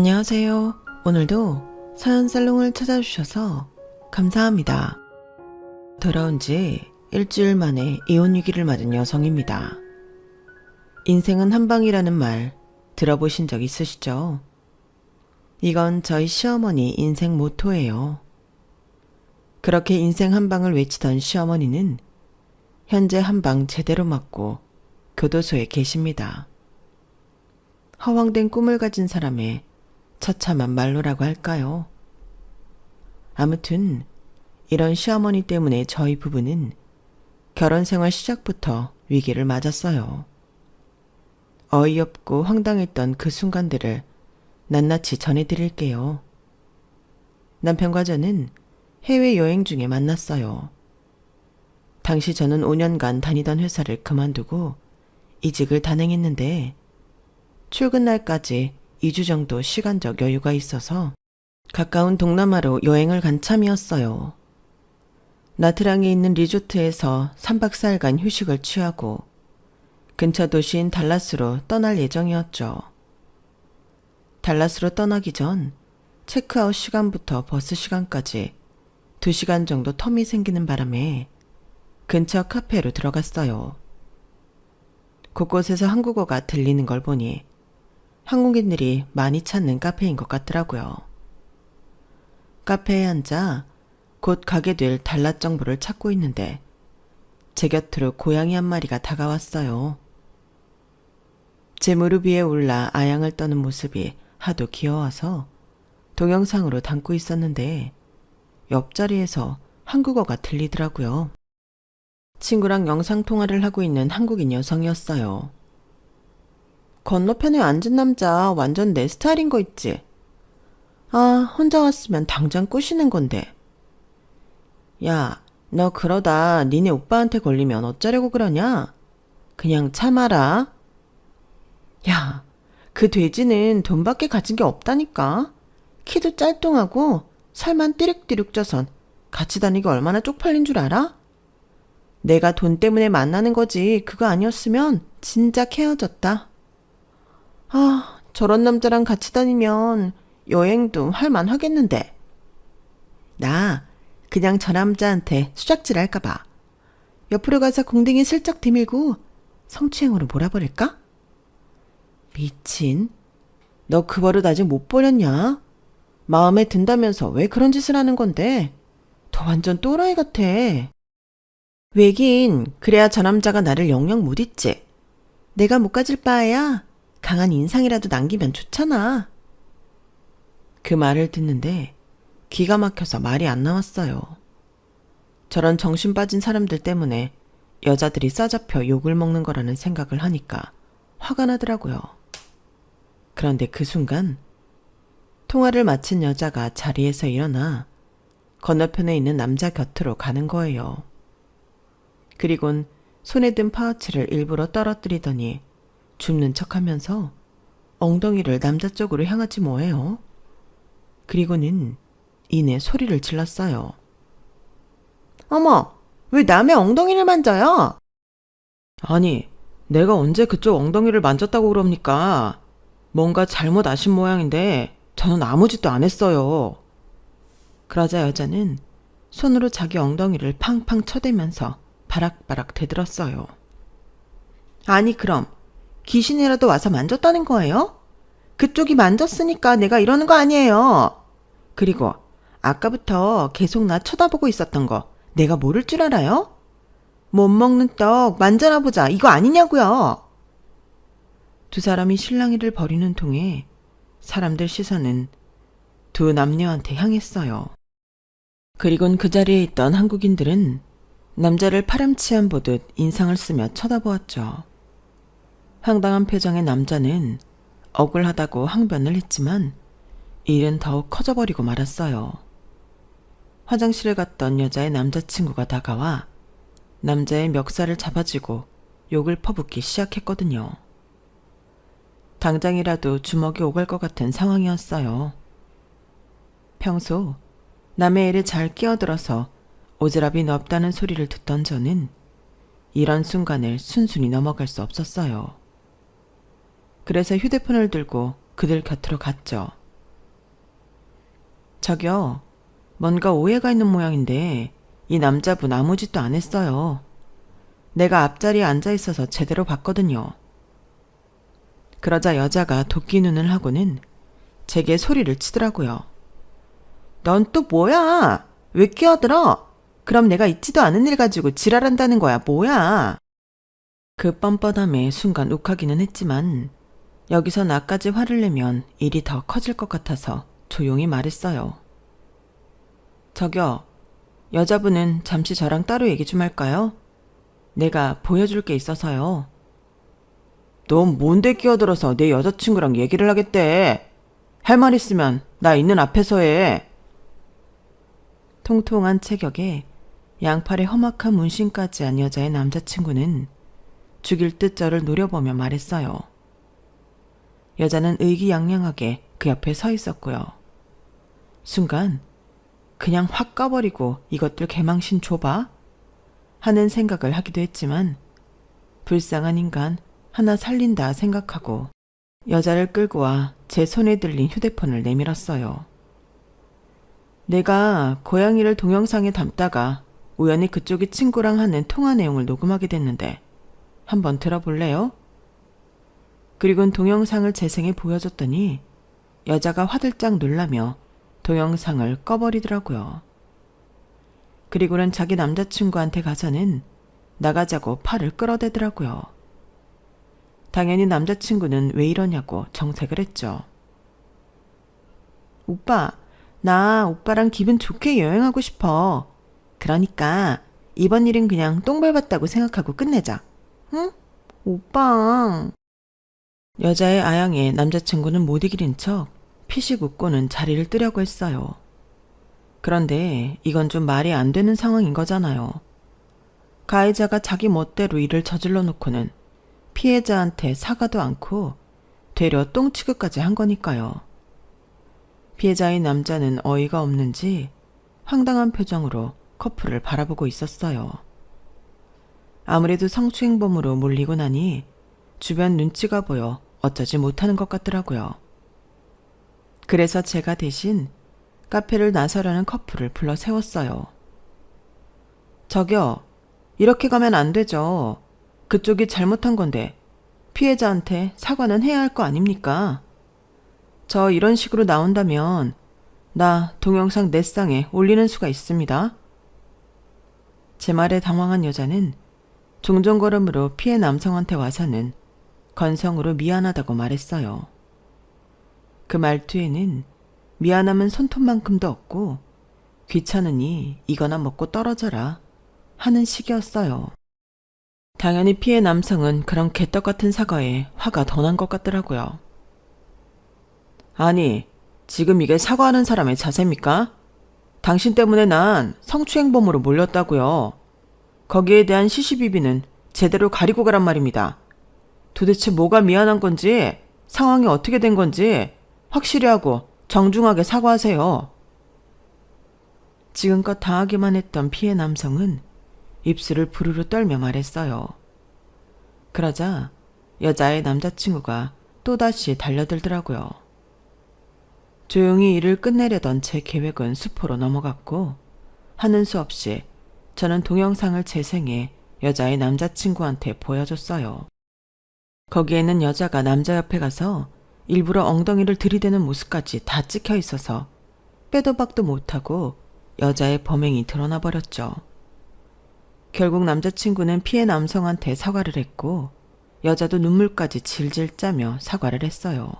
안녕하세요. 오늘도 사연살롱을 찾아주셔서 감사합니다. 돌아온 지 일주일 만에 이혼 위기를 맞은 여성입니다. 인생은 한 방이라는 말 들어보신 적 있으시죠? 이건 저희 시어머니 인생 모토예요. 그렇게 인생 한 방을 외치던 시어머니는 현재 한 방 제대로 맞고 교도소에 계십니다. 허황된 꿈을 가진 사람의 처참한 말로라고 할까요? 아무튼 이런 시어머니 때문에 저희 부부는 결혼 생활 시작부터 위기를 맞았어요. 어이없고 황당했던 그 순간들을 낱낱이 전해드릴게요. 남편과 저는 해외여행 중에 만났어요. 당시 저는 5년간 다니던 회사를 그만두고 이직을 단행했는데 출근 날까지 2주 정도 시간적 여유가 있어서 가까운 동남아로 여행을 간 참이었어요. 나트랑에 있는 리조트에서 3박 4일간 휴식을 취하고 근처 도시인 달라스로 떠날 예정이었죠. 달라스로 떠나기 전 체크아웃 시간부터 버스 시간까지 2시간 정도 텀이 생기는 바람에 근처 카페로 들어갔어요. 곳곳에서 한국어가 들리는 걸 보니 한국인들이 많이 찾는 카페인 것 같더라고요. 카페에 앉아 곧 가게 될 달랏 정보를 찾고 있는데 제 곁으로 고양이 한 마리가 다가왔어요. 제 무릎 위에 올라 아양을 떠는 모습이 하도 귀여워서 동영상으로 담고 있었는데 옆자리에서 한국어가 들리더라고요. 친구랑 영상통화를 하고 있는 한국인 여성이었어요. 건너편에 앉은 남자 완전 내 스타일인 거 있지? 아, 혼자 왔으면 당장 꼬시는 건데. 야, 너 그러다 니네 오빠한테 걸리면 어쩌려고 그러냐? 그냥 참아라. 야, 그 돼지는 돈밖에 가진 게 없다니까. 키도 짤뚱하고 살만 띠룩띠룩 쪄선 같이 다니기 얼마나 쪽팔린 줄 알아? 내가 돈 때문에 만나는 거지 그거 아니었으면 진작 헤어졌다. 아, 저런 남자랑 같이 다니면 여행도 할만 하겠는데. 나 그냥 저 남자한테 수작질 할까봐 옆으로 가서 공댕이 슬쩍 디밀고 성추행으로 몰아버릴까? 미친. 너 그 버릇 아직 못 버렸냐? 마음에 든다면서 왜 그런 짓을 하는 건데? 더 완전 또라이 같아. 왜긴 그래야 저 남자가 나를 영영 못 잊지. 내가 못 가질 바에야 강한 인상이라도 남기면 좋잖아. 그 말을 듣는데 기가 막혀서 말이 안 나왔어요. 저런 정신 빠진 사람들 때문에 여자들이 싸잡혀 욕을 먹는 거라는 생각을 하니까 화가 나더라고요. 그런데 그 순간 통화를 마친 여자가 자리에서 일어나 건너편에 있는 남자 곁으로 가는 거예요. 그리곤 손에 든 파우치를 일부러 떨어뜨리더니 줍는 척하면서 엉덩이를 남자 쪽으로 향하지 뭐예요. 그리고는 이내 소리를 질렀어요. 어머, 왜 남의 엉덩이를 만져요? 아니, 내가 언제 그쪽 엉덩이를 만졌다고 그럽니까? 뭔가 잘못 아신 모양인데 저는 아무 짓도 안 했어요. 그러자 여자는 손으로 자기 엉덩이를 팡팡 쳐대면서 바락바락 대들었어요. 아니 그럼 귀신이라도 와서 만졌다는 거예요? 그쪽이 만졌으니까 내가 이러는 거 아니에요. 그리고 아까부터 계속 나 쳐다보고 있었던 거 내가 모를 줄 알아요? 못 먹는 떡 만져나 보자 이거 아니냐고요. 두 사람이 실랑이를 벌이는 통에 사람들 시선은 두 남녀한테 향했어요. 그리곤 그 자리에 있던 한국인들은 남자를 파렴치한 보듯 인상을 쓰며 쳐다보았죠. 황당한 표정의 남자는 억울하다고 항변을 했지만 일은 더욱 커져버리고 말았어요. 화장실에 갔던 여자의 남자친구가 다가와 남자의 멱살을 잡아쥐고 욕을 퍼붓기 시작했거든요. 당장이라도 주먹이 오갈 것 같은 상황이었어요. 평소 남의 일에 잘 끼어들어서 오지랖이 넓다는 소리를 듣던 저는 이런 순간을 순순히 넘어갈 수 없었어요. 그래서 휴대폰을 들고 그들 곁으로 갔죠. 저기요, 뭔가 오해가 있는 모양인데 이 남자분 아무 짓도 안 했어요. 내가 앞자리에 앉아 있어서 제대로 봤거든요. 그러자 여자가 도끼 눈을 하고는 제게 소리를 치더라고요. 넌 또 뭐야? 왜 끼어들어? 그럼 내가 있지도 않은 일 가지고 지랄한다는 거야, 뭐야? 그 뻔뻔함에 순간 욱하기는 했지만 여기서 나까지 화를 내면 일이 더 커질 것 같아서 조용히 말했어요. 저기요, 여자분은 잠시 저랑 따로 얘기 좀 할까요? 내가 보여줄 게 있어서요. 넌 뭔데 끼어들어서 내 여자친구랑 얘기를 하겠대? 할 말 있으면 나 있는 앞에서 해. 통통한 체격에 양팔에 험악한 문신까지 한 여자의 남자친구는 죽일 듯 저를 노려보며 말했어요. 여자는 의기양양하게 그 옆에 서 있었고요. 순간 그냥 확 까버리고 이것들 개망신 줘봐 하는 생각을 하기도 했지만 불쌍한 인간 하나 살린다 생각하고 여자를 끌고 와 제 손에 들린 휴대폰을 내밀었어요. 내가 고양이를 동영상에 담다가 우연히 그쪽이 친구랑 하는 통화 내용을 녹음하게 됐는데 한번 들어볼래요? 그리고는 동영상을 재생해 보여줬더니 여자가 화들짝 놀라며 동영상을 꺼버리더라고요. 그리고는 자기 남자친구한테 가서는 나가자고 팔을 끌어대더라고요. 당연히 남자친구는 왜 이러냐고 정색을 했죠. 오빠, 나 오빠랑 기분 좋게 여행하고 싶어. 그러니까 이번 일은 그냥 똥 밟았다고 생각하고 끝내자. 응? 오빠. 여자의 아양에 남자친구는 못 이기는 척 피식 웃고는 자리를 뜨려고 했어요. 그런데 이건 좀 말이 안 되는 상황인 거잖아요. 가해자가 자기 멋대로 일을 저질러 놓고는 피해자한테 사과도 않고 되려 똥 취급까지 한 거니까요. 피해자인 남자는 어이가 없는지 황당한 표정으로 커플을 바라보고 있었어요. 아무래도 성추행범으로 몰리고 나니 주변 눈치가 보여 어쩌지 못하는 것 같더라고요. 그래서 제가 대신 카페를 나서려는 커플을 불러 세웠어요. 저기요, 이렇게 가면 안 되죠. 그쪽이 잘못한 건데 피해자한테 사과는 해야 할 거 아닙니까? 저 이런 식으로 나온다면 나 동영상 넷상에 올리는 수가 있습니다. 제 말에 당황한 여자는 종종걸음으로 피해 남성한테 와서는 건성으로 미안하다고 말했어요. 그 말투에는 미안함은 손톱만큼도 없고 귀찮으니 이거나 먹고 떨어져라 하는 식이었어요. 당연히 피해 남성은 그런 개떡 같은 사과에 화가 더 난 것 같더라고요. 아니, 지금 이게 사과하는 사람의 자세입니까? 당신 때문에 난 성추행범으로 몰렸다고요. 거기에 대한 시시비비는 제대로 가리고 가란 말입니다. 도대체 뭐가 미안한 건지, 상황이 어떻게 된 건지 확실히 하고 정중하게 사과하세요. 지금껏 당하기만 했던 피해 남성은 입술을 부르르 떨며 말했어요. 그러자 여자의 남자친구가 또다시 달려들더라고요. 조용히 일을 끝내려던 제 계획은 수포로 넘어갔고 하는 수 없이 저는 동영상을 재생해 여자의 남자친구한테 보여줬어요. 거기에는 여자가 남자 옆에 가서 일부러 엉덩이를 들이대는 모습까지 다 찍혀 있어서 빼도 박도 못하고 여자의 범행이 드러나 버렸죠. 결국 남자친구는 피해 남성한테 사과를 했고 여자도 눈물까지 질질 짜며 사과를 했어요.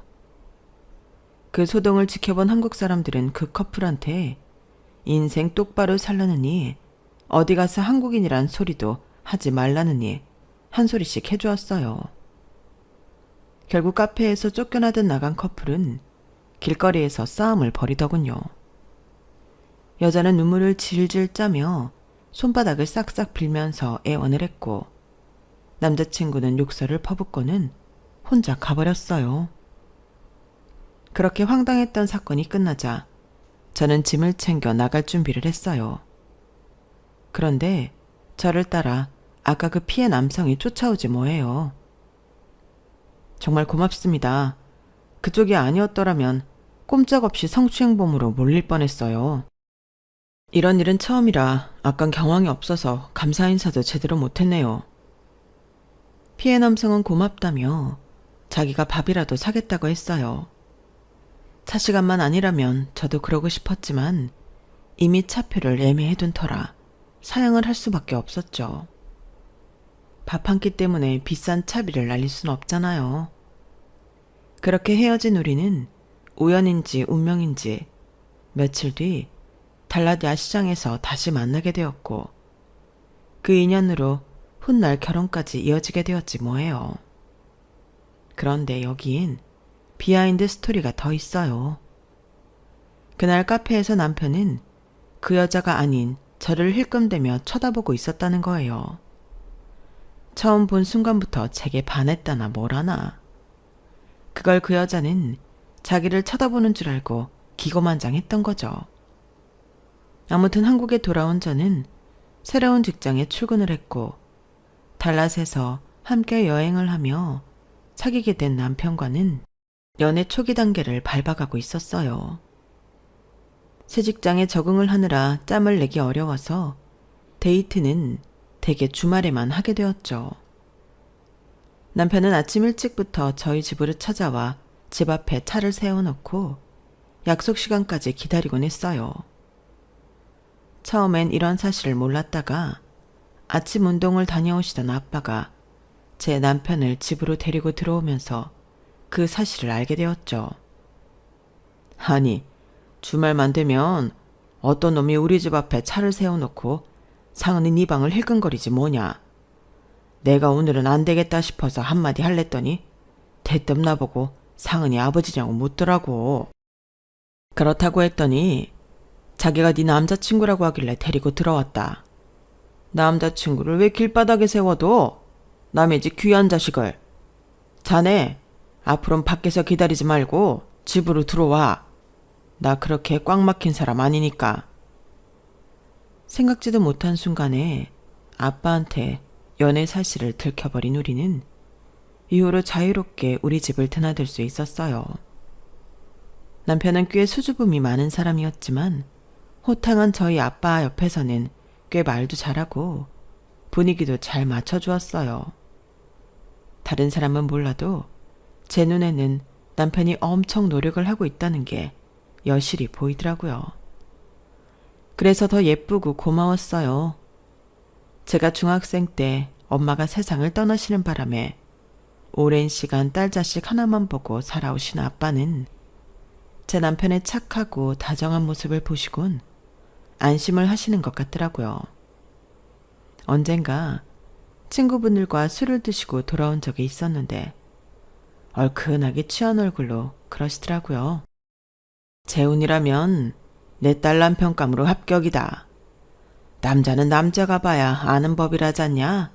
그 소동을 지켜본 한국 사람들은 그 커플한테 인생 똑바로 살라느니 어디 가서 한국인이란 소리도 하지 말라느니 한 소리씩 해주었어요. 결국 카페에서 쫓겨나듯 나간 커플은 길거리에서 싸움을 벌이더군요. 여자는 눈물을 질질 짜며 손바닥을 싹싹 빌면서 애원을 했고 남자친구는 욕설을 퍼붓고는 혼자 가버렸어요. 그렇게 황당했던 사건이 끝나자 저는 짐을 챙겨 나갈 준비를 했어요. 그런데 저를 따라 아까 그 피해 남성이 쫓아오지 뭐예요. 정말 고맙습니다. 그쪽이 아니었더라면 꼼짝없이 성추행범으로 몰릴 뻔했어요. 이런 일은 처음이라 아깐 경황이 없어서 감사 인사도 제대로 못했네요. 피해 남성은 고맙다며 자기가 밥이라도 사겠다고 했어요. 차 시간만 아니라면 저도 그러고 싶었지만 이미 차표를 예매해둔 터라 사양을 할 수밖에 없었죠. 밥 한 끼 때문에 비싼 차비를 날릴 순 없잖아요. 그렇게 헤어진 우리는 우연인지 운명인지 며칠 뒤 달랏 야시장에서 다시 만나게 되었고 그 인연으로 훗날 결혼까지 이어지게 되었지 뭐예요. 그런데 여기엔 비하인드 스토리가 더 있어요. 그날 카페에서 남편은 그 여자가 아닌 저를 힐끔대며 쳐다보고 있었다는 거예요. 처음 본 순간부터 제게 반했다나 뭐라나. 그걸 그 여자는 자기를 쳐다보는 줄 알고 기고만장했던 거죠. 아무튼 한국에 돌아온 저는 새로운 직장에 출근을 했고 달랏에서 함께 여행을 하며 사귀게 된 남편과는 연애 초기 단계를 밟아가고 있었어요. 새 직장에 적응을 하느라 짬을 내기 어려워서 데이트는 대개 주말에만 하게 되었죠. 남편은 아침 일찍부터 저희 집으로 찾아와 집 앞에 차를 세워놓고 약속 시간까지 기다리곤 했어요. 처음엔 이런 사실을 몰랐다가 아침 운동을 다녀오시던 아빠가 제 남편을 집으로 데리고 들어오면서 그 사실을 알게 되었죠. 아니, 주말만 되면 어떤 놈이 우리 집 앞에 차를 세워놓고 상은이 네 방을 힐끔거리지 뭐냐. 내가 오늘은 안 되겠다 싶어서 한마디 할랬더니 대뜸 나보고 상은이 아버지냐고 묻더라고. 그렇다고 했더니 자기가 네 남자친구라고 하길래 데리고 들어왔다. 남자친구를 왜 길바닥에 세워둬? 남의 집 귀한 자식을. 자네 앞으로는 밖에서 기다리지 말고 집으로 들어와. 나 그렇게 꽉 막힌 사람 아니니까. 생각지도 못한 순간에 아빠한테 연애 사실을 들켜버린 우리는 이후로 자유롭게 우리 집을 드나들 수 있었어요. 남편은 꽤 수줍음이 많은 사람이었지만 호탕한 저희 아빠 옆에서는 꽤 말도 잘하고 분위기도 잘 맞춰주었어요. 다른 사람은 몰라도 제 눈에는 남편이 엄청 노력을 하고 있다는 게 여실히 보이더라고요. 그래서 더 예쁘고 고마웠어요. 제가 중학생 때 엄마가 세상을 떠나시는 바람에 오랜 시간 딸 자식 하나만 보고 살아오신 아빠는 제 남편의 착하고 다정한 모습을 보시곤 안심을 하시는 것 같더라고요. 언젠가 친구분들과 술을 드시고 돌아온 적이 있었는데 얼큰하게 취한 얼굴로 그러시더라고요. 재훈이라면 내 딸 남편감으로 합격이다. 남자는 남자가 봐야 아는 법이라잖냐.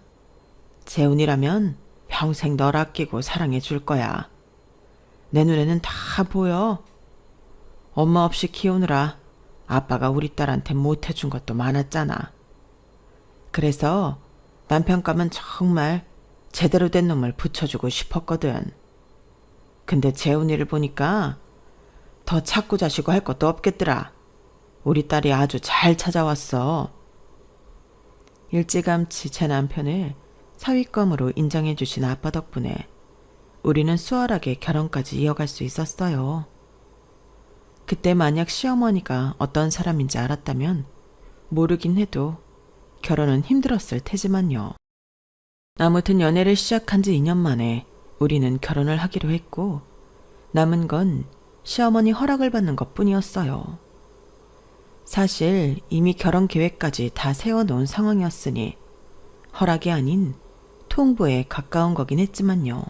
재훈이라면 평생 널 아끼고 사랑해 줄 거야. 내 눈에는 다 보여. 엄마 없이 키우느라 아빠가 우리 딸한테 못해준 것도 많았잖아. 그래서 남편감은 정말 제대로 된 놈을 붙여주고 싶었거든. 근데 재훈이를 보니까 더 찾고 자시고 할 것도 없겠더라. 우리 딸이 아주 잘 찾아왔어. 일찌감치 제 남편을 사위감으로 인정해 주신 아빠 덕분에 우리는 수월하게 결혼까지 이어갈 수 있었어요. 그때 만약 시어머니가 어떤 사람인지 알았다면 모르긴 해도 결혼은 힘들었을 테지만요. 아무튼 연애를 시작한 지 2년 만에 우리는 결혼을 하기로 했고 남은 건 시어머니 허락을 받는 것뿐이었어요. 사실 이미 결혼 계획까지 다 세워놓은 상황이었으니 허락이 아닌 통보에 가까운 거긴 했지만요.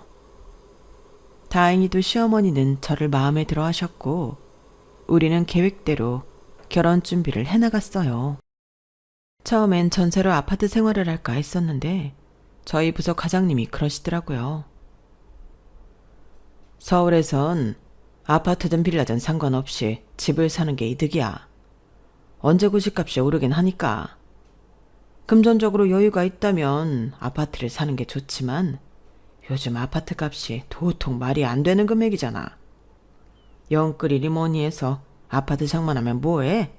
다행히도 시어머니는 저를 마음에 들어 하셨고 우리는 계획대로 결혼 준비를 해나갔어요. 처음엔 전세로 아파트 생활을 할까 했었는데 저희 부서 과장님이 그러시더라고요. 서울에선 아파트든 빌라든 상관없이 집을 사는 게 이득이야. 언제 구식값이 오르긴 하니까. 금전적으로 여유가 있다면 아파트를 사는 게 좋지만 요즘 아파트 값이 도통 말이 안 되는 금액이잖아. 영끌이리 뭐니 해서 아파트 장만하면 뭐해?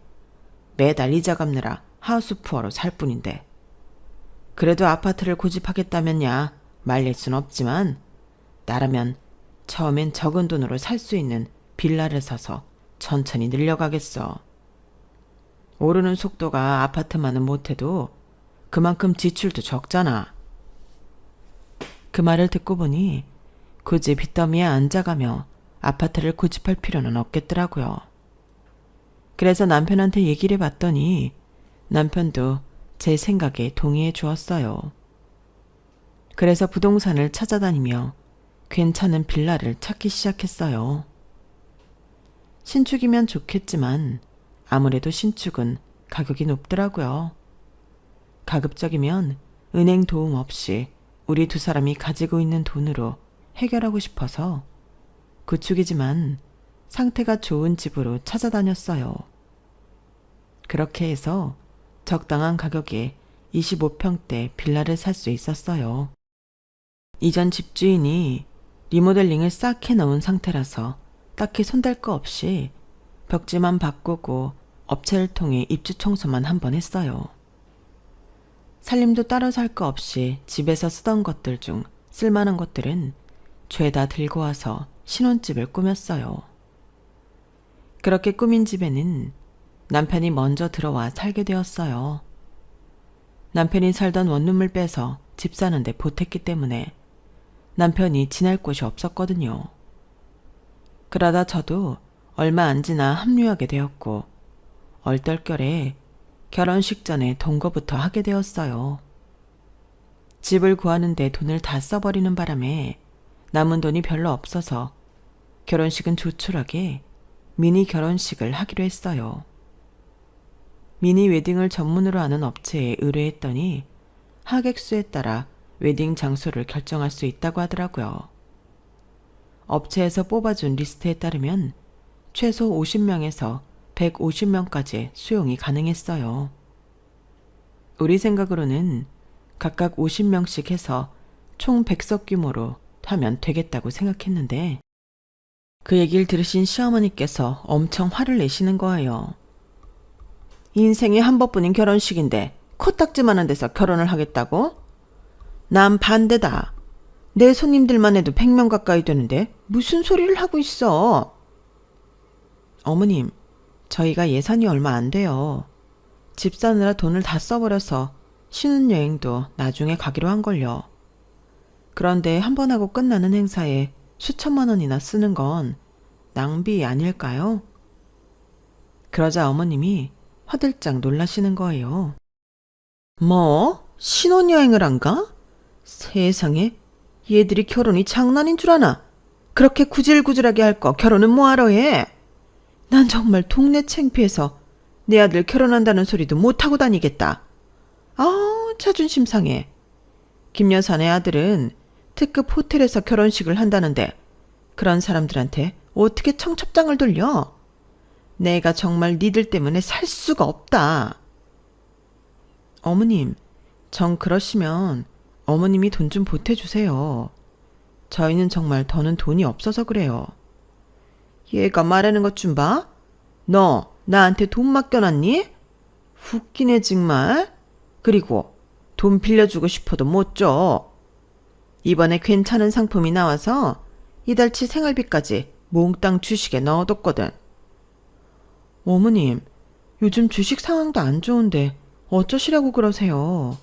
매달 이자 갚느라 하우스푸어로 살 뿐인데. 그래도 아파트를 고집하겠다면야 말릴 순 없지만 나라면 처음엔 적은 돈으로 살 수 있는 빌라를 사서 천천히 늘려가겠어. 오르는 속도가 아파트만은 못해도 그만큼 지출도 적잖아. 그 말을 듣고 보니 굳이 빚더미에 앉아가며 아파트를 고집할 필요는 없겠더라고요. 그래서 남편한테 얘기를 해봤더니 남편도 제 생각에 동의해 주었어요. 그래서 부동산을 찾아다니며 괜찮은 빌라를 찾기 시작했어요. 신축이면 좋겠지만 아무래도 신축은 가격이 높더라고요. 가급적이면 은행 도움 없이 우리 두 사람이 가지고 있는 돈으로 해결하고 싶어서 구축이지만 상태가 좋은 집으로 찾아다녔어요. 그렇게 해서 적당한 가격에 25평대 빌라를 살 수 있었어요. 이전 집주인이 리모델링을 싹 해놓은 상태라서 딱히 손댈 거 없이 벽지만 바꾸고 업체를 통해 입주 청소만 한 번 했어요. 살림도 따로 살 거 없이 집에서 쓰던 것들 중 쓸만한 것들은 죄다 들고 와서 신혼집을 꾸몄어요. 그렇게 꾸민 집에는 남편이 먼저 들어와 살게 되었어요. 남편이 살던 원룸을 빼서 집 사는데 보탰기 때문에 남편이 지낼 곳이 없었거든요. 그러다 저도 얼마 안 지나 합류하게 되었고 얼떨결에 결혼식 전에 동거부터 하게 되었어요. 집을 구하는데 돈을 다 써버리는 바람에 남은 돈이 별로 없어서 결혼식은 조촐하게 미니 결혼식을 하기로 했어요. 미니 웨딩을 전문으로 하는 업체에 의뢰했더니 하객 수에 따라 웨딩 장소를 결정할 수 있다고 하더라고요. 업체에서 뽑아준 리스트에 따르면 최소 50명에서 150명까지 수용이 가능했어요. 우리 생각으로는 각각 50명씩 해서 총 100석 규모로 하면 되겠다고 생각했는데 그 얘기를 들으신 시어머니께서 엄청 화를 내시는 거예요. 인생에 한 번뿐인 결혼식인데 코딱지만한 데서 결혼을 하겠다고? 난 반대다. 내 손님들만 해도 100명 가까이 되는데 무슨 소리를 하고 있어? 어머님, 저희가 예산이 얼마 안 돼요. 집 사느라 돈을 다 써버려서 신혼여행도 나중에 가기로 한걸요. 그런데 한 번 하고 끝나는 행사에 수천만 원이나 쓰는 건 낭비 아닐까요? 그러자 어머님이 화들짝 놀라시는 거예요. 뭐? 신혼여행을 안 가? 세상에, 얘들이 결혼이 장난인 줄 아나? 그렇게 구질구질하게 할 거 결혼은 뭐하러 해? 난 정말 동네 창피해서 내 아들 결혼한다는 소리도 못하고 다니겠다. 자존심 상해. 김 여사네 아들은 특급 호텔에서 결혼식을 한다는데 그런 사람들한테 어떻게 청첩장을 돌려? 내가 정말 니들 때문에 살 수가 없다. 어머님, 정 그러시면 어머님이 돈 좀 보태주세요. 저희는 정말 더는 돈이 없어서 그래요. 얘가 말하는 것 좀 봐. 너 나한테 돈 맡겨놨니? 웃기네 정말. 그리고 돈 빌려주고 싶어도 못 줘. 이번에 괜찮은 상품이 나와서 이달치 생활비까지 몽땅 주식에 넣어뒀거든. 어머님, 요즘 주식 상황도 안 좋은데 어쩌시라고 그러세요.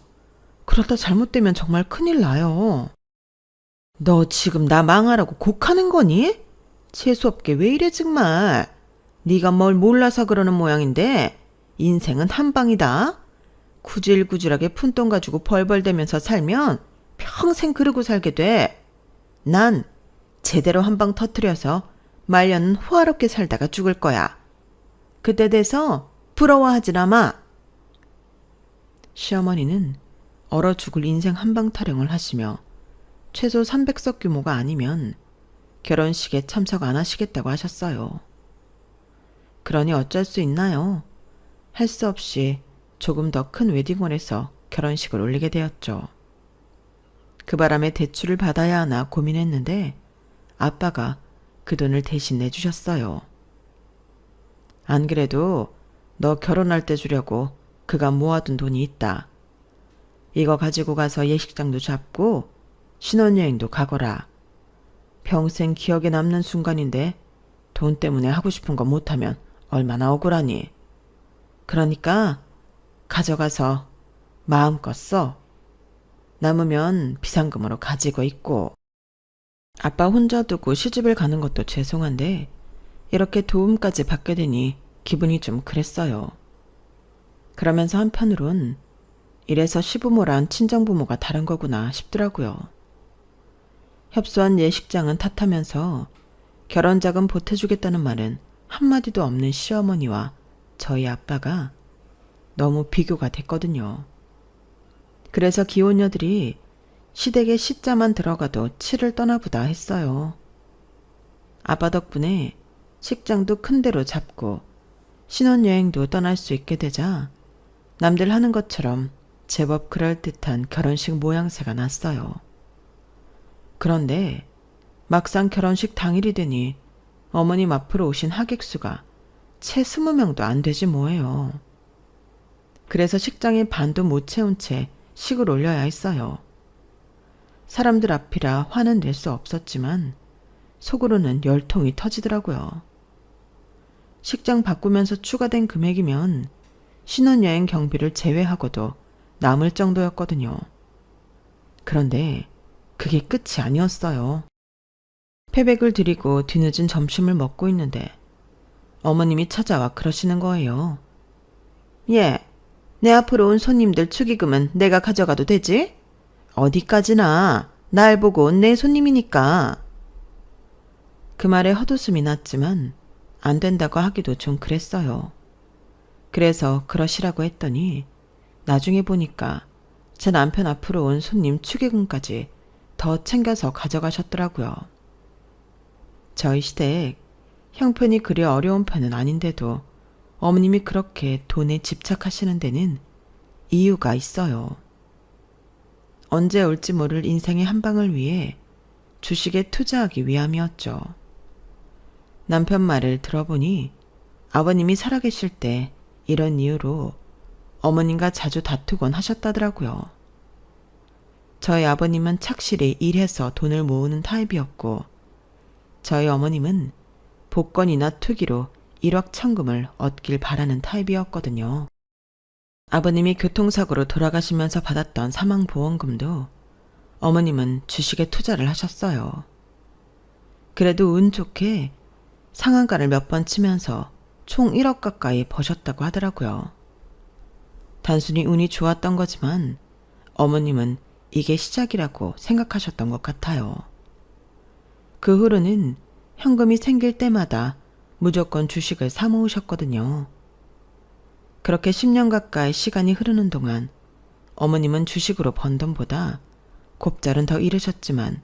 그러다 잘못되면 정말 큰일 나요. 너 지금 나 망하라고 곡하는 거니? 재수없게 왜 이래 정말. 네가 뭘 몰라서 그러는 모양인데 인생은 한 방이다. 구질구질하게 푼돈 가지고 벌벌대면서 살면 평생 그러고 살게 돼. 난 제대로 한 방 터뜨려서 말년은 호화롭게 살다가 죽을 거야. 그때 돼서 부러워하지나 마. 시어머니는 얼어 죽을 인생 한방 타령을 하시며 최소 300석 규모가 아니면 결혼식에 참석 안 하시겠다고 하셨어요. 그러니 어쩔 수 있나요? 할 수 없이 조금 더 큰 웨딩홀에서 결혼식을 올리게 되었죠. 그 바람에 대출을 받아야 하나 고민했는데 아빠가 그 돈을 대신 내주셨어요. 안 그래도 너 결혼할 때 주려고 그가 모아둔 돈이 있다. 이거 가지고 가서 예식장도 잡고 신혼여행도 가거라. 평생 기억에 남는 순간인데 돈 때문에 하고 싶은 거 못하면 얼마나 억울하니. 그러니까 가져가서 마음껏 써. 남으면 비상금으로 가지고 있고. 아빠 혼자 두고 시집을 가는 것도 죄송한데 이렇게 도움까지 받게 되니 기분이 좀 그랬어요. 그러면서 한편으론 이래서 시부모랑 친정부모가 다른 거구나 싶더라고요. 협소한 예식장은 탓하면서 결혼자금 보태주겠다는 말은 한마디도 없는 시어머니와 저희 아빠가 너무 비교가 됐거든요. 그래서 기혼녀들이 시댁에 시자만 들어가도 치를 떠나보다 했어요. 아빠 덕분에 식장도 큰 데로 잡고 신혼여행도 떠날 수 있게 되자 남들 하는 것처럼 제법 그럴듯한 결혼식 모양새가 났어요. 그런데 막상 결혼식 당일이 되니 어머님 앞으로 오신 하객 수가 채 20명도 안 되지 뭐예요. 그래서 식장에 반도 못 채운 채 식을 올려야 했어요. 사람들 앞이라 화는 낼 수 없었지만 속으로는 열통이 터지더라고요. 식장 바꾸면서 추가된 금액이면 신혼여행 경비를 제외하고도 남을 정도였거든요. 그런데 그게 끝이 아니었어요. 패백을 드리고 뒤늦은 점심을 먹고 있는데 어머님이 찾아와 그러시는 거예요. 예, 내 앞으로 온 손님들 축의금은 내가 가져가도 되지? 어디까지나 날 보고 온 내 손님이니까. 그 말에 헛웃음이 났지만 안 된다고 하기도 좀 그랬어요. 그래서 그러시라고 했더니 나중에 보니까 제 남편 앞으로 온 손님 축의금까지 더 챙겨서 가져가셨더라고요. 저희 시댁 형편이 그리 어려운 편은 아닌데도 어머님이 그렇게 돈에 집착하시는 데는 이유가 있어요. 언제 올지 모를 인생의 한 방을 위해 주식에 투자하기 위함이었죠. 남편 말을 들어보니 아버님이 살아계실 때 이런 이유로 어머님과 자주 다투곤 하셨다더라고요. 저희 아버님은 착실히 일해서 돈을 모으는 타입이었고 저희 어머님은 복권이나 투기로 1억 천금을 얻길 바라는 타입이었거든요. 아버님이 교통사고로 돌아가시면서 받았던 사망보험금도 어머님은 주식에 투자를 하셨어요. 그래도 운 좋게 상한가를 몇 번 치면서 총 1억 가까이 버셨다고 하더라고요. 단순히 운이 좋았던 거지만 어머님은 이게 시작이라고 생각하셨던 것 같아요. 그 후로는 현금이 생길 때마다 무조건 주식을 사 모으셨거든요. 그렇게 10년 가까이 시간이 흐르는 동안 어머님은 주식으로 번 돈보다 곱절은 더 잃으셨지만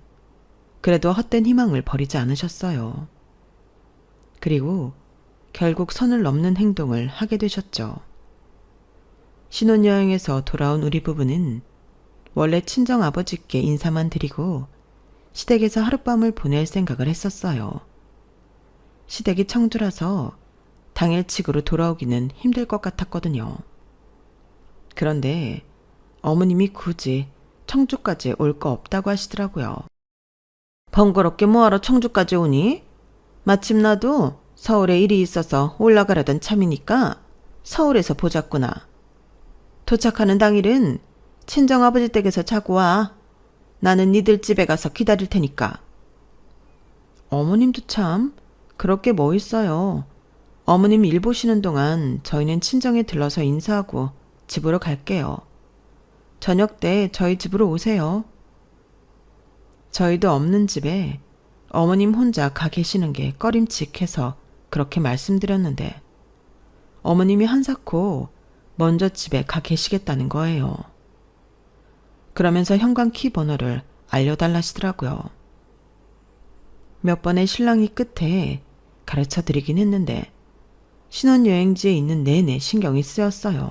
그래도 헛된 희망을 버리지 않으셨어요. 그리고 결국 선을 넘는 행동을 하게 되셨죠. 신혼여행에서 돌아온 우리 부부는 원래 친정아버지께 인사만 드리고 시댁에서 하룻밤을 보낼 생각을 했었어요. 시댁이 청주라서 당일치기로 돌아오기는 힘들 것 같았거든요. 그런데 어머님이 굳이 청주까지 올 거 없다고 하시더라고요. 번거롭게 뭐하러 청주까지 오니? 마침 나도 서울에 일이 있어서 올라가려던 참이니까 서울에서 보자꾸나. 도착하는 당일은 친정아버지 댁에서 자고 와. 나는 니들 집에 가서 기다릴 테니까. 어머님도 참 그렇게 뭐 있어요. 어머님 일 보시는 동안 저희는 친정에 들러서 인사하고 집으로 갈게요. 저녁 때 저희 집으로 오세요. 저희도 없는 집에 어머님 혼자 가 계시는 게 꺼림칙해서 그렇게 말씀드렸는데 어머님이 한사코 먼저 집에 가 계시겠다는 거예요. 그러면서 현관 키 번호를 알려달라시더라고요. 몇 번의 실랑이 끝에 가르쳐 드리긴 했는데 신혼여행지에 있는 내내 신경이 쓰였어요.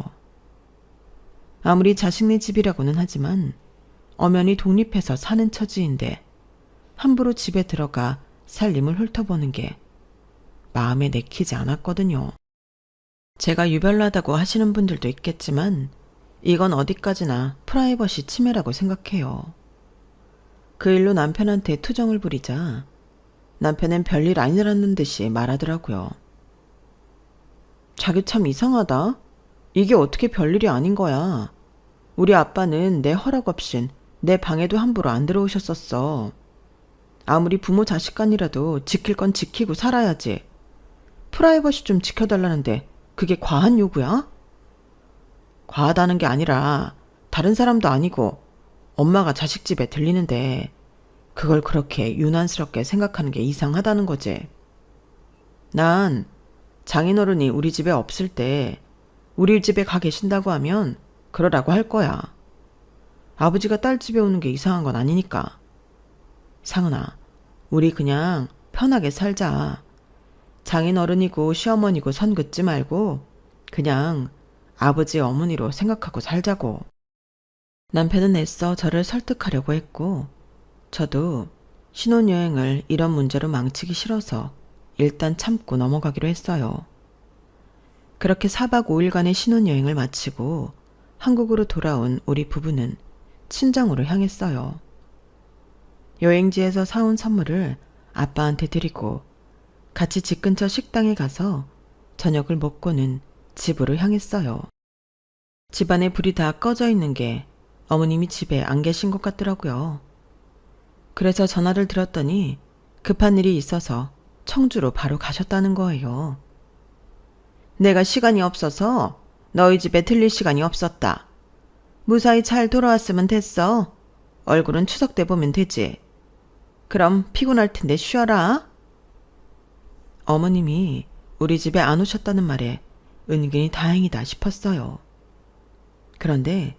아무리 자식네 집이라고는 하지만 엄연히 독립해서 사는 처지인데 함부로 집에 들어가 살림을 훑어보는 게 마음에 내키지 않았거든요. 제가 유별나다고 하시는 분들도 있겠지만 이건 어디까지나 프라이버시 침해라고 생각해요. 그 일로 남편한테 투정을 부리자 남편은 별일 아니라는 듯이 말하더라고요. 자기 참 이상하다. 이게 어떻게 별일이 아닌 거야. 우리 아빠는 내 허락 없인 내 방에도 함부로 안 들어오셨었어. 아무리 부모 자식 간이라도 지킬 건 지키고 살아야지. 프라이버시 좀 지켜달라는데 그게 과한 요구야? 과하다는 게 아니라 다른 사람도 아니고 엄마가 자식 집에 들리는데 그걸 그렇게 유난스럽게 생각하는 게 이상하다는 거지. 난 장인어른이 우리 집에 없을 때 우리 집에 가 계신다고 하면 그러라고 할 거야. 아버지가 딸 집에 오는 게 이상한 건 아니니까. 상은아, 우리 그냥 편하게 살자. 장인어른이고 시어머니고 선 긋지 말고 그냥 아버지 어머니로 생각하고 살자고. 남편은 애써 저를 설득하려고 했고 저도 신혼여행을 이런 문제로 망치기 싫어서 일단 참고 넘어가기로 했어요. 그렇게 4박 5일간의 신혼여행을 마치고 한국으로 돌아온 우리 부부는 친정으로 향했어요. 여행지에서 사온 선물을 아빠한테 드리고 같이 집 근처 식당에 가서 저녁을 먹고는 집으로 향했어요. 집안에 불이 다 꺼져 있는 게 어머님이 집에 안 계신 것 같더라고요. 그래서 전화를 드렸더니 급한 일이 있어서 청주로 바로 가셨다는 거예요. 내가 시간이 없어서 너희 집에 들릴 시간이 없었다. 무사히 잘 돌아왔으면 됐어. 얼굴은 추석 때 보면 되지. 그럼 피곤할 텐데 쉬어라. 어머님이 우리 집에 안 오셨다는 말에 은근히 다행이다 싶었어요. 그런데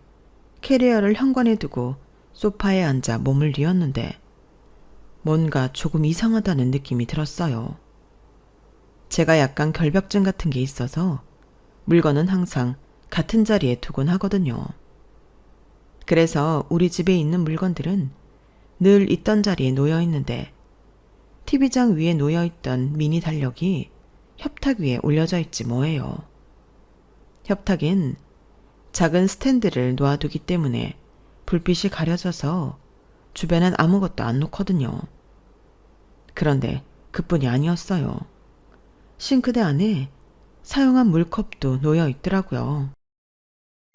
캐리어를 현관에 두고 소파에 앉아 몸을 뉘었는데 뭔가 조금 이상하다는 느낌이 들었어요. 제가 약간 결벽증 같은 게 있어서 물건은 항상 같은 자리에 두곤 하거든요. 그래서 우리 집에 있는 물건들은 늘 있던 자리에 놓여 있는데 TV장 위에 놓여 있던 미니 달력이 협탁 위에 올려져 있지 뭐예요. 협탁엔 작은 스탠드를 놓아두기 때문에 불빛이 가려져서 주변엔 아무것도 안 놓거든요. 그런데 그뿐이 아니었어요. 싱크대 안에 사용한 물컵도 놓여 있더라고요.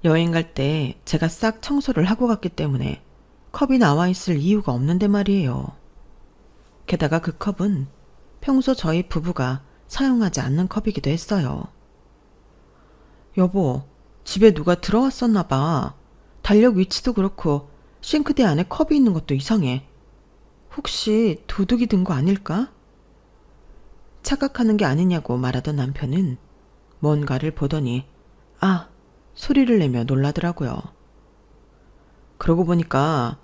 여행 갈 때 제가 싹 청소를 하고 갔기 때문에 컵이 나와 있을 이유가 없는데 말이에요. 게다가 그 컵은 평소 저희 부부가 사용하지 않는 컵이기도 했어요. 여보, 집에 누가 들어왔었나 봐. 달력 위치도 그렇고 싱크대 안에 컵이 있는 것도 이상해. 혹시 도둑이 든 거 아닐까? 착각하는 게 아니냐고 말하던 남편은 뭔가를 보더니 아! 소리를 내며 놀라더라고요. 그러고 보니까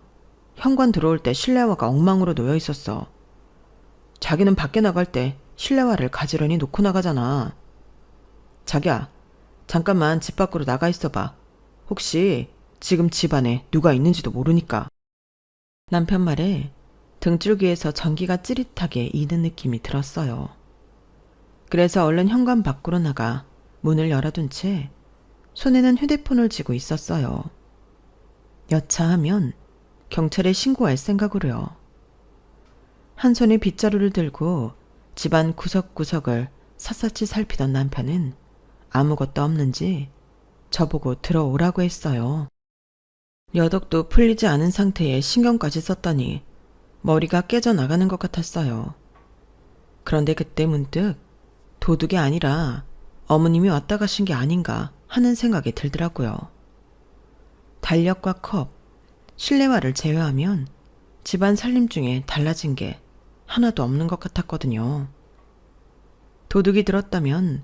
현관 들어올 때 실내화가 엉망으로 놓여 있었어. 자기는 밖에 나갈 때 실내화를 가지런히 놓고 나가잖아. 자기야, 잠깐만 집 밖으로 나가 있어봐. 혹시 지금 집 안에 누가 있는지도 모르니까. 남편 말에 등줄기에서 전기가 찌릿하게 이는 느낌이 들었어요. 그래서 얼른 현관 밖으로 나가 문을 열어둔 채 손에는 휴대폰을 쥐고 있었어요. 여차하면 경찰에 신고할 생각으로요. 한 손에 빗자루를 들고 집안 구석구석을 샅샅이 살피던 남편은 아무것도 없는지 저보고 들어오라고 했어요. 여독도 풀리지 않은 상태에 신경까지 썼더니 머리가 깨져나가는 것 같았어요. 그런데 그때 문득 도둑이 아니라 어머님이 왔다 가신 게 아닌가 하는 생각이 들더라고요. 달력과 컵, 실내화를 제외하면 집안 살림 중에 달라진 게 하나도 없는 것 같았거든요. 도둑이 들었다면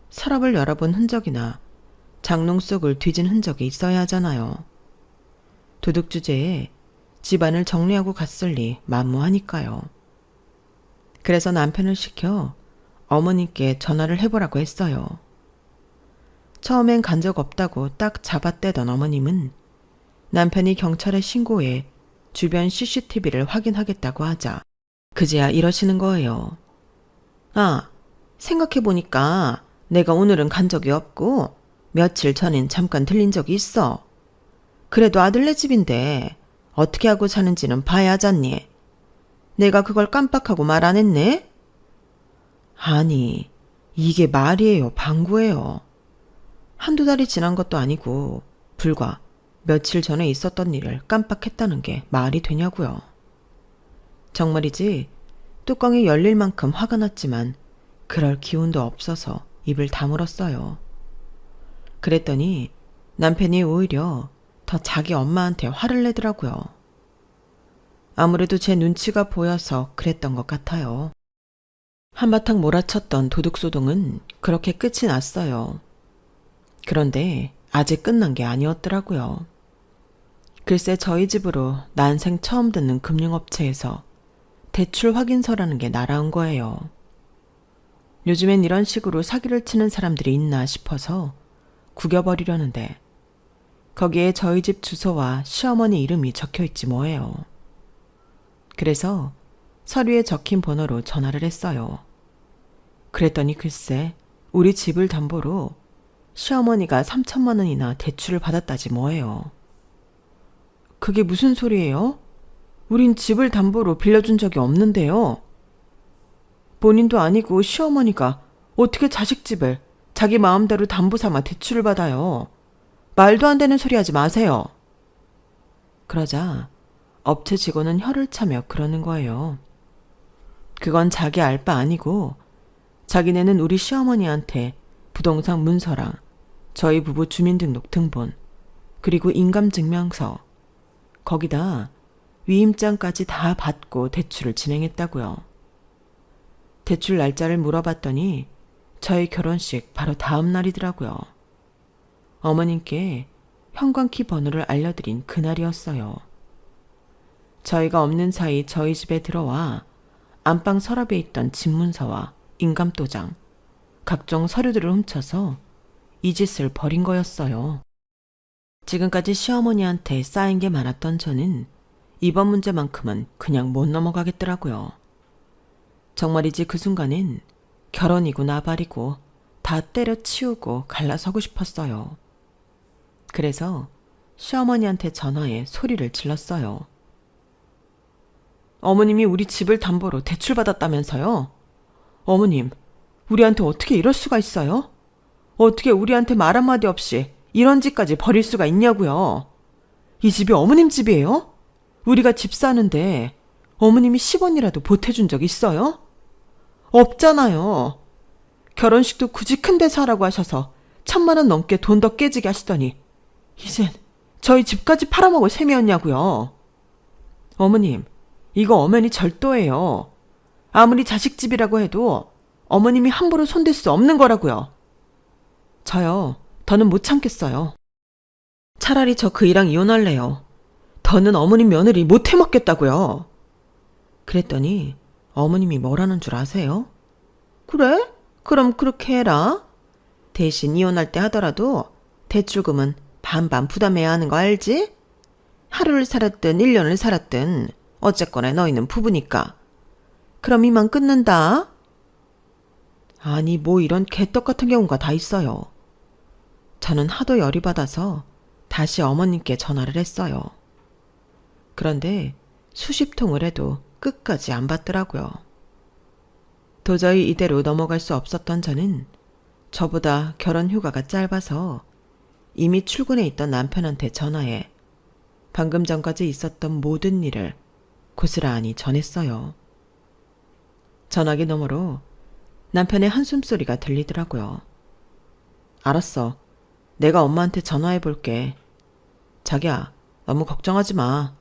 서랍을 열어본 흔적이나 장롱 속을 뒤진 흔적이 있어야 하잖아요. 도둑 주제에 집안을 정리하고 갔을 리 만무하니까요. 그래서 남편을 시켜 어머님께 전화를 해보라고 했어요. 처음엔 간 적 없다고 딱 잡아떼던 어머님은 남편이 경찰에 신고해 주변 CCTV를 확인하겠다고 하자 그제야 이러시는 거예요. 아, 생각해보니까 내가 오늘은 간 적이 없고 며칠 전엔 잠깐 들린 적이 있어. 그래도 아들네 집인데 어떻게 하고 사는지는 봐야 하잖니. 내가 그걸 깜빡하고 말 안 했네? 아니, 이게 말이에요, 방구예요. 한두 달이 지난 것도 아니고 불과 며칠 전에 있었던 일을 깜빡했다는 게 말이 되냐고요. 정말이지 뚜껑이 열릴 만큼 화가 났지만 그럴 기운도 없어서 입을 다물었어요. 그랬더니 남편이 오히려 더 자기 엄마한테 화를 내더라고요. 아무래도 제 눈치가 보여서 그랬던 것 같아요. 한바탕 몰아쳤던 도둑소동은 그렇게 끝이 났어요. 그런데 아직 끝난 게 아니었더라고요. 글쎄 저희 집으로 난생 처음 듣는 금융업체에서 대출 확인서라는 게 날아온 거예요. 요즘엔 이런 식으로 사기를 치는 사람들이 있나 싶어서 구겨버리려는데 거기에 저희 집 주소와 시어머니 이름이 적혀있지 뭐예요. 그래서 서류에 적힌 번호로 전화를 했어요. 그랬더니 글쎄 우리 집을 담보로 시어머니가 3천만 원이나 대출을 받았다지 뭐예요. 그게 무슨 소리예요? 우린 집을 담보로 빌려준 적이 없는데요. 본인도 아니고 시어머니가 어떻게 자식 집을 자기 마음대로 담보 삼아 대출을 받아요. 말도 안 되는 소리 하지 마세요. 그러자 업체 직원은 혀를 차며 그러는 거예요. 그건 자기 알 바 아니고 자기네는 우리 시어머니한테 부동산 문서랑 저희 부부 주민등록 등본 그리고 인감증명서 거기다 위임장까지 다 받고 대출을 진행했다고요. 대출 날짜를 물어봤더니 저희 결혼식 바로 다음 날이더라고요. 어머님께 현관키 번호를 알려드린 그날이었어요. 저희가 없는 사이 저희 집에 들어와 안방 서랍에 있던 집문서와 인감도장, 각종 서류들을 훔쳐서 이 짓을 벌인 거였어요. 지금까지 시어머니한테 쌓인 게 많았던 저는 이번 문제만큼은 그냥 못 넘어가겠더라고요. 정말이지 그 순간엔 결혼이고 나발이고 다 때려치우고 갈라서고 싶었어요. 그래서 시어머니한테 전화해 소리를 질렀어요. 어머님이 우리 집을 담보로 대출받았다면서요? 어머님, 우리한테 어떻게 이럴 수가 있어요? 어떻게 우리한테 말 한마디 없이 이런 짓까지 벌일 수가 있냐고요? 이 집이 어머님 집이에요? 우리가 집 사는데 어머님이 10원이라도 보태준 적 있어요? 없잖아요. 결혼식도 굳이 큰 데서 하라고 하셔서 1,000만 원 넘게 돈 더 깨지게 하시더니 이젠 저희 집까지 팔아먹을 셈이었냐고요. 어머님, 이거 엄연히 절도예요. 아무리 자식 집이라고 해도 어머님이 함부로 손댈 수 없는 거라고요. 저요, 더는 못 참겠어요. 차라리 저 그이랑 이혼할래요. 더는 어머님 며느리 못 해먹겠다고요. 그랬더니 어머님이 뭐라는 줄 아세요? 그래? 그럼 그렇게 해라. 대신 이혼할 때 하더라도 대출금은 반반 부담해야 하는 거 알지? 하루를 살았든 1년을 살았든 어쨌거나 너희는 부부니까. 그럼 이만 끊는다. 아니 뭐 이런 개떡 같은 경우가 다 있어요. 저는 하도 열이 받아서 다시 어머님께 전화를 했어요. 그런데 수십 통을 해도 끝까지 안 받더라고요. 도저히 이대로 넘어갈 수 없었던 저는 저보다 결혼 휴가가 짧아서 이미 출근해 있던 남편한테 전화해 방금 전까지 있었던 모든 일을 고스란히 전했어요. 전화기 너머로 남편의 한숨소리가 들리더라고요. 알았어. 내가 엄마한테 전화해 볼게. 자기야, 너무 걱정하지 마.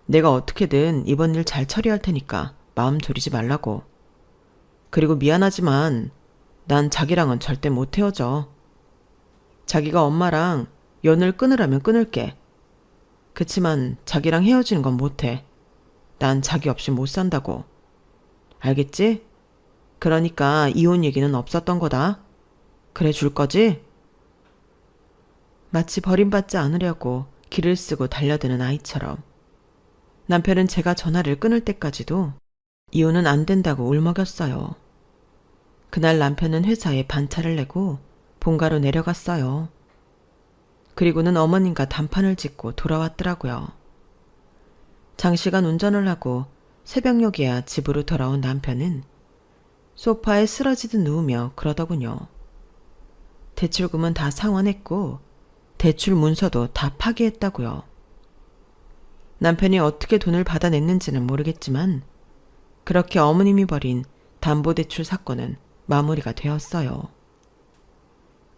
내가 어떻게든 이번 일 잘 처리할 테니까 마음 졸이지 말라고. 그리고 미안하지만 난 자기랑은 절대 못 헤어져. 자기가 엄마랑 연을 끊으라면 끊을게. 그치만 자기랑 헤어지는 건 못해. 난 자기 없이 못 산다고. 알겠지? 그러니까 이혼 얘기는 없었던 거다. 그래 줄 거지? 마치 버림받지 않으려고 기를 쓰고 달려드는 아이처럼 남편은 제가 전화를 끊을 때까지도 이혼은 안 된다고 울먹였어요. 그날 남편은 회사에 반차를 내고 본가로 내려갔어요. 그리고는 어머님과 단판을 짓고 돌아왔더라고요. 장시간 운전을 하고 새벽녘이야 집으로 돌아온 남편은 소파에 쓰러지듯 누우며 그러더군요. 대출금은 다 상환했고 대출 문서도 다 파기했다고요. 남편이 어떻게 돈을 받아냈는지는 모르겠지만 그렇게 어머님이 벌인 담보대출 사건은 마무리가 되었어요.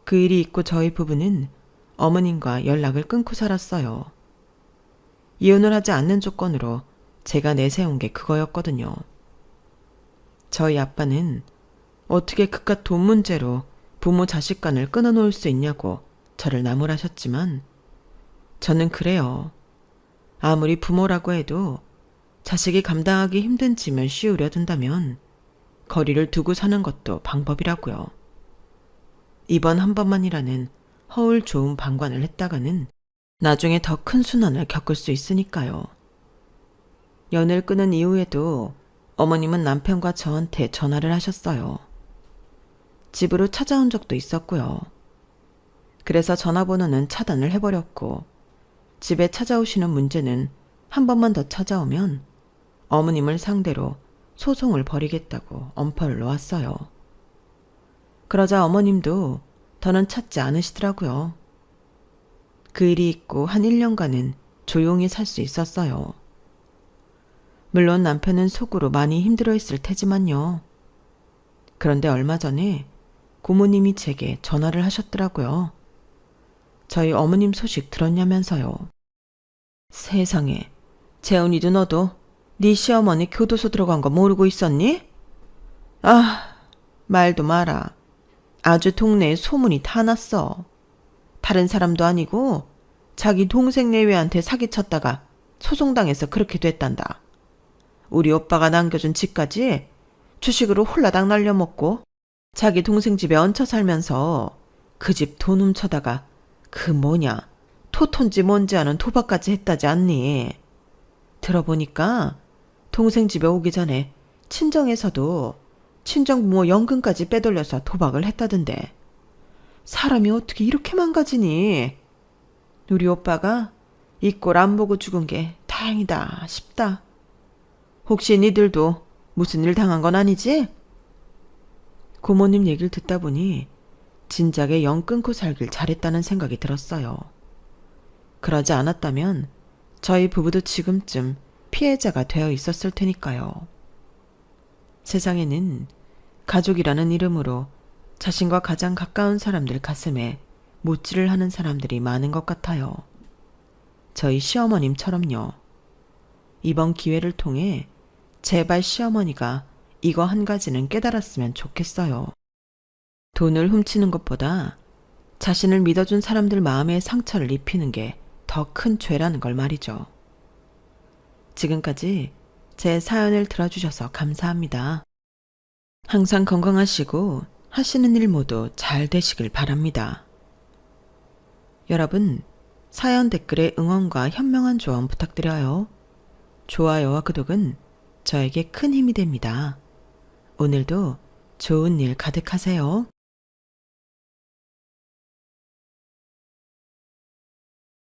그 일이 있고 저희 부부는 어머님과 연락을 끊고 살았어요. 이혼을 하지 않는 조건으로 제가 내세운 게 그거였거든요. 저희 아빠는 어떻게 그깟 돈 문제로 부모 자식 간을 끊어놓을 수 있냐고 저를 나무라셨지만 저는 그래요. 아무리 부모라고 해도 자식이 감당하기 힘든 짐을 씌우려 든다면 거리를 두고 사는 것도 방법이라고요. 이번 한 번만이라는 허울 좋은 방관을 했다가는 나중에 더 큰 순환을 겪을 수 있으니까요. 연을 끊은 이후에도 어머님은 남편과 저한테 전화를 하셨어요. 집으로 찾아온 적도 있었고요. 그래서 전화번호는 차단을 해버렸고 집에 찾아오시는 문제는 한 번만 더 찾아오면 어머님을 상대로 소송을 벌이겠다고 엄포를 놓았어요. 그러자 어머님도 더는 찾지 않으시더라고요. 그 일이 있고 한 1년간은 조용히 살 수 있었어요. 물론 남편은 속으로 많이 힘들어했을 테지만요. 그런데 얼마 전에 고모님이 제게 전화를 하셨더라고요. 저희 어머님 소식 들었냐면서요. 세상에, 재훈이도 너도 네 시어머니 교도소 들어간 거 모르고 있었니? 아, 말도 마라. 아주 동네에 소문이 다 났어. 다른 사람도 아니고 자기 동생 내외한테 사기쳤다가 소송당해서 그렇게 됐단다. 우리 오빠가 남겨준 집까지 주식으로 홀라당 날려먹고 자기 동생 집에 얹혀 살면서 그 집 돈 훔쳐다가 그 뭐냐 토톤지 뭔지 아는 도박까지 했다지 않니? 들어보니까 동생 집에 오기 전에 친정에서도 친정부모 연금까지 빼돌려서 도박을 했다던데 사람이 어떻게 이렇게 망가지니? 우리 오빠가 이 꼴 안 보고 죽은 게 다행이다 싶다. 혹시 니들도 무슨 일 당한 건 아니지? 고모님 얘기를 듣다 보니 진작에 영 끊고 살길 잘했다는 생각이 들었어요. 그러지 않았다면 저희 부부도 지금쯤 피해자가 되어 있었을 테니까요. 세상에는 가족이라는 이름으로 자신과 가장 가까운 사람들 가슴에 못질을 하는 사람들이 많은 것 같아요. 저희 시어머님처럼요. 이번 기회를 통해 제발 시어머니가 이거 한 가지는 깨달았으면 좋겠어요. 돈을 훔치는 것보다 자신을 믿어준 사람들 마음에 상처를 입히는 게 더 큰 죄라는 걸 말이죠. 지금까지 제 사연을 들어주셔서 감사합니다. 항상 건강하시고 하시는 일 모두 잘 되시길 바랍니다. 여러분, 사연 댓글에 응원과 현명한 조언 부탁드려요. 좋아요와 구독은 저에게 큰 힘이 됩니다. 오늘도 좋은 일 가득하세요.